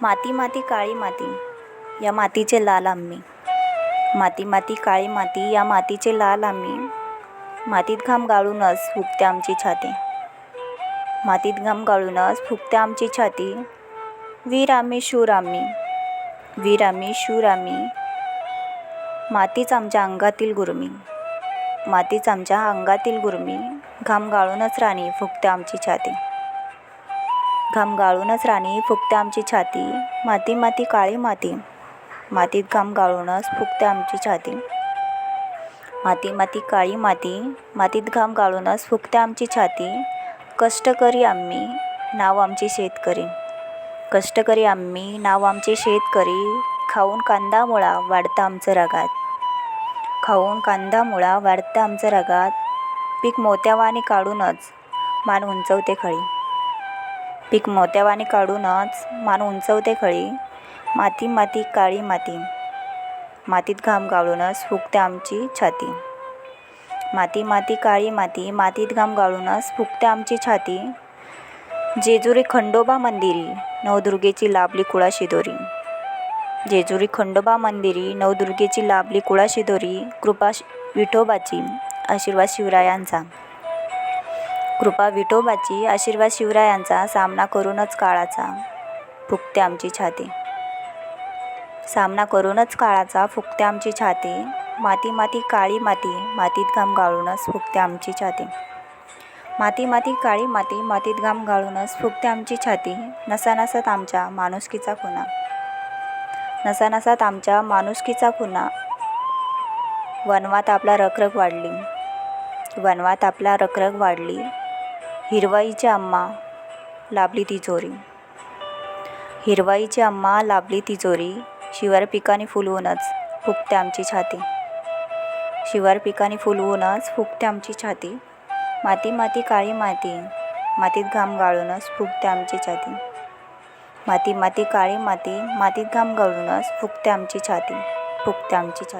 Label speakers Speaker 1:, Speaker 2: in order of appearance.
Speaker 1: माती माती काळी माती या मातीचे लाल आम्ही. माती माती काळी माती या मातीचे लाल आम्ही. मातीत घाम गाळूनच फुगते आमची छाती. मातीत घाम गाळूनच फुगते आमची छाती. वीर आम्ही शूर आम्ही. वीर आम्ही शूर आम्ही. मातीच आमच्या अंगातील गुरमी. मातीच आमच्या अंगातील गुरमी. घाम गाळूनच राणी फुगते आमची छाती. घाम गाळूनच राणी फुगते आमची छाती. माती माती काळी माती. मातीत घाम गाळूनच फुगते आमची छाती. माती माती काळी माती. मातीत घाम गाळूनच फुगते आमची छाती. कष्टकरी आम्ही, नाव आमचे शेतकरी. कष्टकरी आम्ही, नाव आमचे शेतकरी. खाऊन कांदा मुळा वाढतं आमचं रगात. खाऊन कांदा मुळा वाढतं आमचं रगात. पीक मोत्यावानी काढूनच मान उंचवते खळी. पीक मोत्यावानी काढूनच मान उंचवते खळी. माती माती काळी माती. मातीत घाम गाळूनच फुगते आमची छाती. माती माती काळी माती. मातीत घाम गाळूनच फुगते आमची छाती. जेजुरी खंडोबा मंदिरी नवदुर्गेची लाभली कुळाशी दोरी. जेजुरी खंडोबा मंदिरी नवदुर्गेची लाभली कुळाशी दोरी. कृपा विठोबाची आशीर्वाद शिवरायांचा. कृपा विठोबाची आशीर्वाद शिवरायांचा. सामना करूनच काळाचा फुगते आमची छाती. सामना करूनच काळाचा फुगते आमची छाती. माती माती काळी माती. मातीत घाम गाळूनच फुगते आमची छाती. माती माती काळी माती. मातीत घाम गाळूनच फुगते आमची छाती. नसानसात आमच्या माणुसकीचा खुणा. नसानसात आमच्या माणुसकीचा खुणा. वनवात आपला रखरख वाढली. वनवात आपला रखरख वाढली. हिरवाईची आम्हा लाभली तिजोरी. हिरवाईची आम्हा लाभली तिजोरी. शिवार पिकाने फुलवूनच फुगते आमची छाती. शिवार पिकाने फुलवूनच फुगते आमची छाती. माती माती काळी माती. मातीत घाम गाळूनच फुगते आमची छाती. माती माती काळी माती. मातीत घाम गाळूनच फुगते आमची छाती. फुगते आमची छाती.